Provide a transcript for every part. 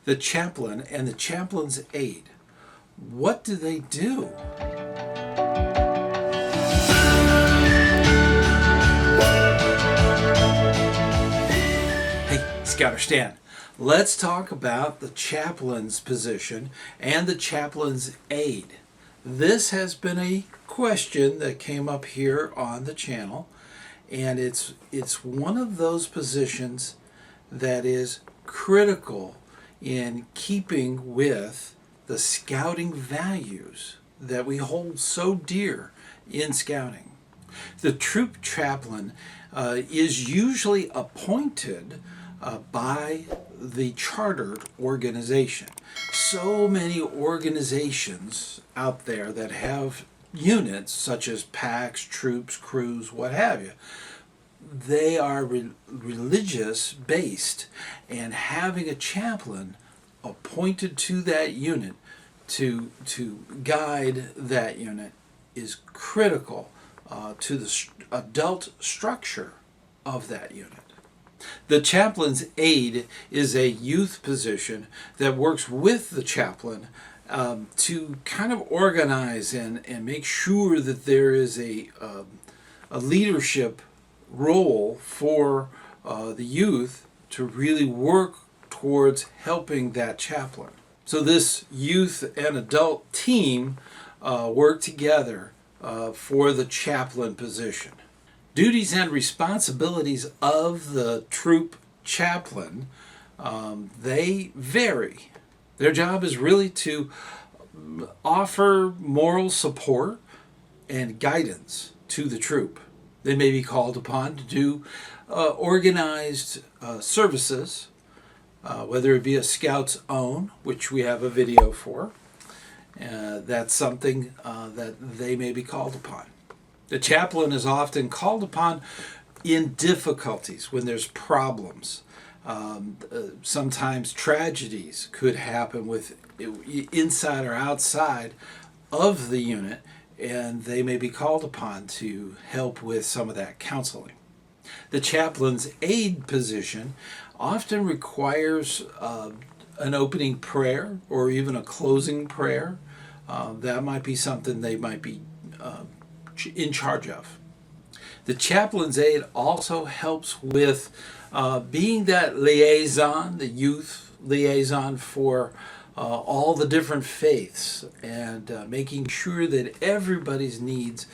The chaplain and the chaplain's aid. What do they do? Hey, ScouterStan, let's talk about the chaplain's position and the chaplain's aid. This has been a question that came up here on the channel, and it's one of those positions that is critical in keeping with the scouting values that we hold so dear in scouting. The troop chaplain is usually appointed by the chartered organization. So many organizations out there that have units such as packs, troops, crews, what have you. They are religious based, and having a chaplain appointed to that unit to guide that unit is critical to the adult structure of that unit. The chaplain's aid is a youth position that works with the chaplain to kind of organize and make sure that there is a leadership role for the youth to really work towards helping that chaplain. So this youth and adult team work together for the chaplain position. Duties and responsibilities of the troop chaplain, they vary. Their job is really to offer moral support and guidance to the troop. They may be called upon to do organized services, whether it be a Scout's Own, which we have a video for. That's something that they may be called upon. The chaplain is often called upon in difficulties, when there's problems. Sometimes tragedies could happen with inside or outside of the unit, and they may be called upon to help with some of that counseling. The chaplain's aid position often requires an opening prayer or even a closing prayer. That might be something they might be in charge of. The chaplain's aid also helps with being that liaison, the youth liaison for all the different faiths, and making sure that everybody's needs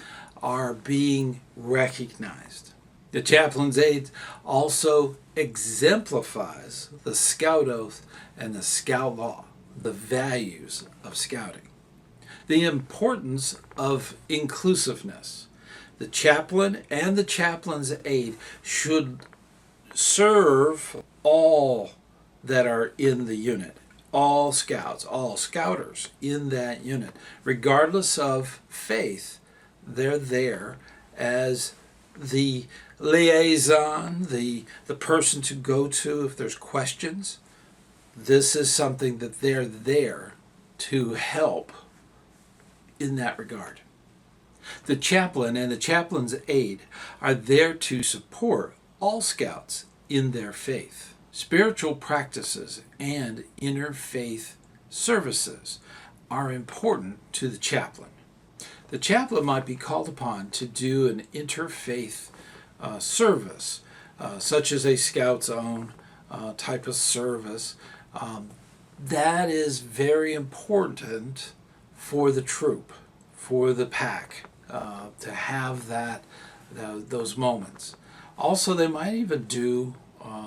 are being recognized. The chaplain's aid also exemplifies the Scout Oath and the Scout Law, the values of scouting. The importance of inclusiveness. The chaplain and the chaplain's aid should serve all that are in the unit, all scouts, all scouters in that unit. Regardless of faith, they're there as the liaison, the person to go to if there's questions. This is something that they're there to help in that regard. The chaplain and the chaplain's aid are there to support all scouts in their faith. Spiritual practices and interfaith services are important to the chaplain. The chaplain might be called upon to do an interfaith service, such as a Scout's Own type of service. That is very important for the troop, for the pack, to have those moments. Also, they might even do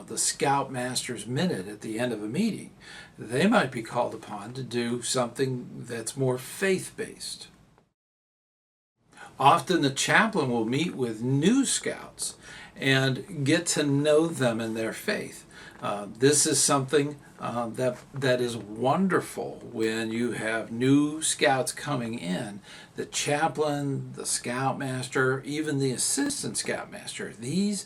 the Scoutmaster's Minute at the end of a meeting. They might be called upon to do something that's more faith-based. Often the chaplain will meet with new scouts and get to know them in their faith. This is something that is wonderful when you have new scouts coming in. The chaplain, the scoutmaster, even the assistant scoutmaster, these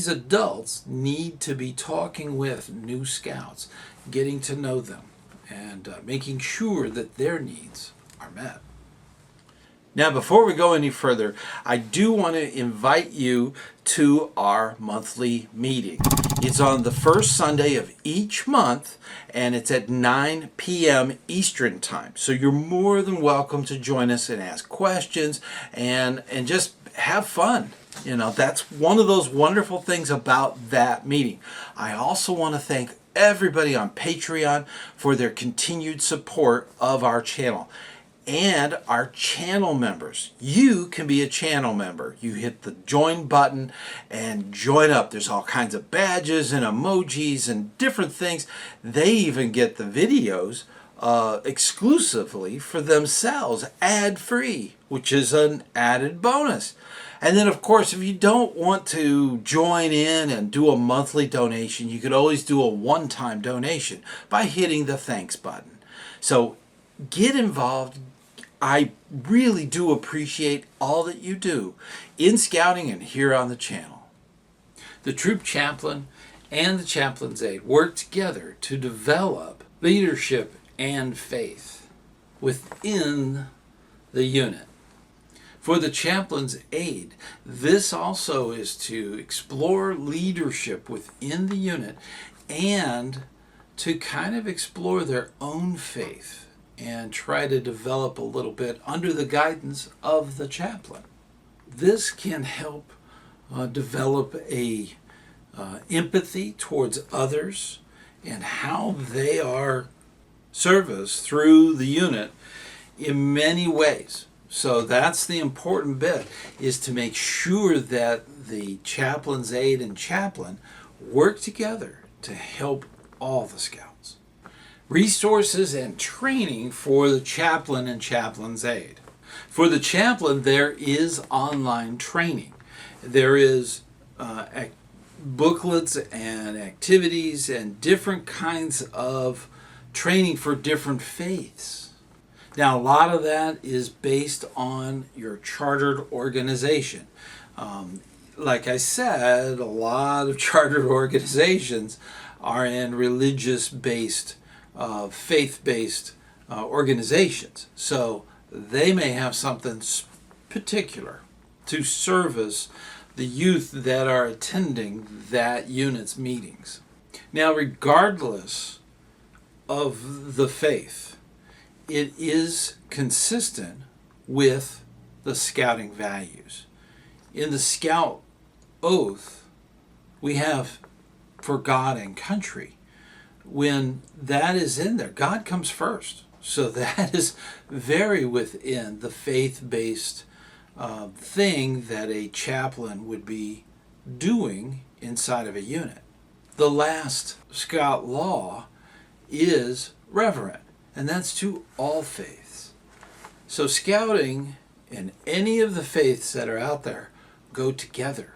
adults need to be talking with new scouts, getting to know them, and making sure that their needs are met. Now, before we go any further, I do want to invite you to our monthly meeting. It's on the first Sunday of each month, and it's at 9 p.m. Eastern Time. So you're more than welcome to join us and ask questions and just have fun. You know, that's one of those wonderful things about that meeting. I also want to thank everybody on Patreon for their continued support of our channel. And our channel members. You can be a channel member. You hit the join button and join up. There's all kinds of badges and emojis and different things. They even get the videos exclusively for themselves, ad-free, which is an added bonus. And then, of course, if you don't want to join in and do a monthly donation, you could always do a one-time donation by hitting the thanks button. So get involved. I really do appreciate all that you do in scouting and here on the channel. The Troop Chaplain and the Chaplains Aid work together to develop leadership and faith within the unit. For the Chaplains Aid, this also is to explore leadership within the unit and to kind of explore their own faith and try to develop a little bit under the guidance of the chaplain. This can help develop a empathy towards others and how they are serviced through the unit in many ways. So that's the important bit, is to make sure that the Chaplain's Aid and chaplain work together to help all the scouts. Resources and training for the chaplain and Chaplain's Aid. For the chaplain, there is online training. There is booklets and activities and different kinds of training for different faiths. Now, a lot of that is based on your chartered organization. Like I said, a lot of chartered organizations are in religious-based faith-based organizations. So they may have something particular to service the youth that are attending that unit's meetings. Now, regardless of the faith, it is consistent with the scouting values. In the Scout Oath, we have for God and country. When that is in there, God comes first. So that is very within the faith-based thing that a chaplain would be doing inside of a unit. The last Scout law is reverent, and that's to all faiths. So scouting and any of the faiths that are out there go together.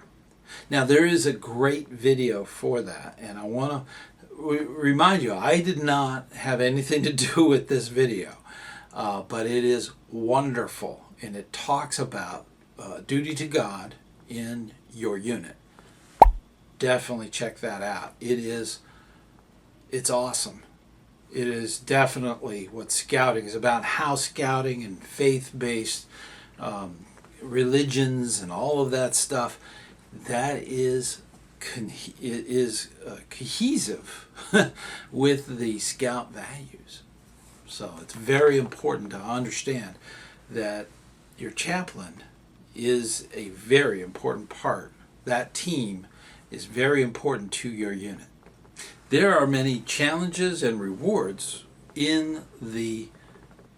Now, there is a great video for that, and I want to remind you, I did not have anything to do with this video, but it is wonderful, and it talks about duty to God in your unit. Definitely check that out. It's awesome. It is definitely what scouting is about, how scouting and faith-based religions and all of that stuff, that is cohesive with the Scout values. So it's very important to understand that your chaplain is a very important part. That team is very important to your unit. There are many challenges and rewards in the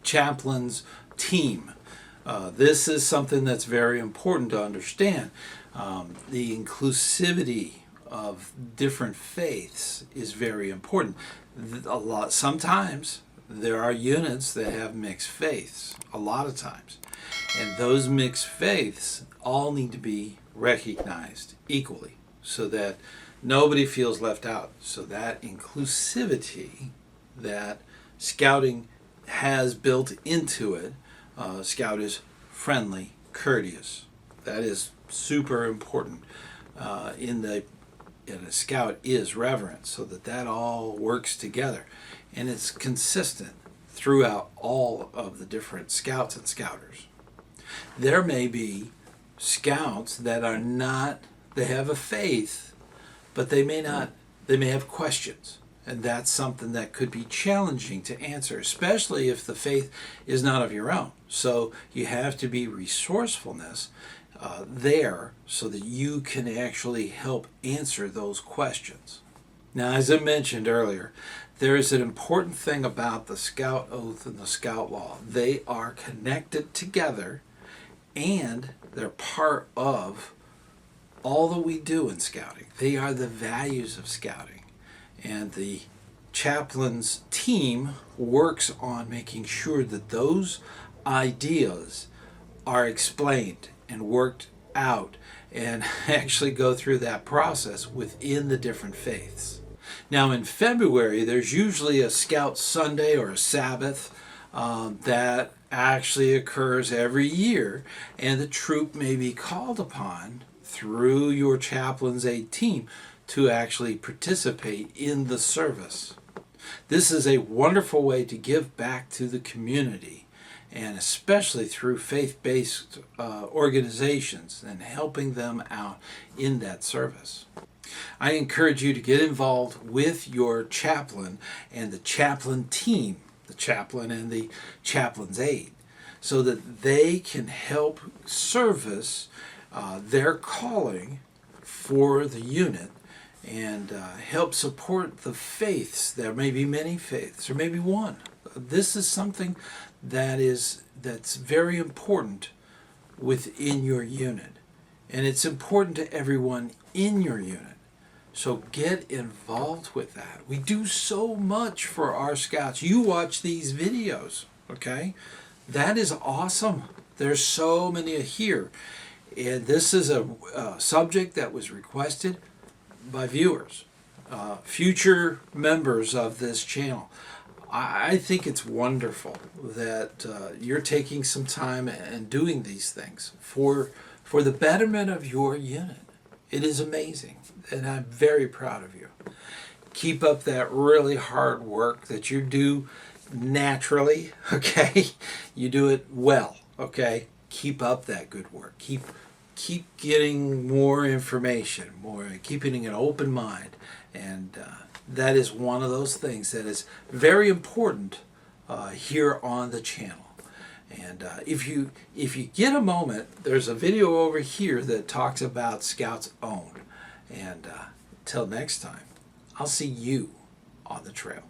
chaplain's team. This is something that's very important to understand. The inclusivity of different faiths is very important. Sometimes there are units that have mixed faiths, a lot of times. And those mixed faiths all need to be recognized equally so that nobody feels left out. So that inclusivity that scouting has built into it, Scout is friendly, courteous. That is super important. In a Scout is reverent, so that all works together, and it's consistent throughout all of the different Scouts and Scouters. There may be Scouts that are not, they have a faith, but they may not. They may have questions, and that's something that could be challenging to answer, especially if the faith is not of your own. So you have to be resourcefulness there so that you can actually help answer those questions. Now, as I mentioned earlier, there is an important thing about the Scout Oath and the Scout Law. They are connected together, and they're part of all that we do in scouting. They are the values of scouting. And the chaplains team works on making sure that those ideas are explained and worked out and actually go through that process within the different faiths. Now in February, there's usually a Scout Sunday or a Sabbath that actually occurs every year, and the troop may be called upon through your Chaplains Aid team to actually participate in the service. This is a wonderful way to give back to the community, and especially through faith-based organizations and helping them out in that service. I encourage you to get involved with your chaplain and the chaplain team, the chaplain and the Chaplains Aid, so that they can help service their calling for the unit and help support the faiths. There may be many faiths, or maybe one. This is something that's very important within your unit, and it's important to everyone in your unit. So get involved with that. We do so much for our scouts. You watch these videos, okay? That is awesome. There's so many here. And this is a subject that was requested by viewers, future members of this channel. I think it's wonderful that you're taking some time and doing these things for the betterment of your unit. It is amazing, and I'm very proud of you. Keep up that really hard work that you do naturally, okay? You do it well, okay? Keep up that good work. Keep getting more information, keeping an open mind, and that is one of those things that is very important here on the channel. And if you get a moment, there's a video over here that talks about Scouts Own. And till next time, I'll see you on the trail.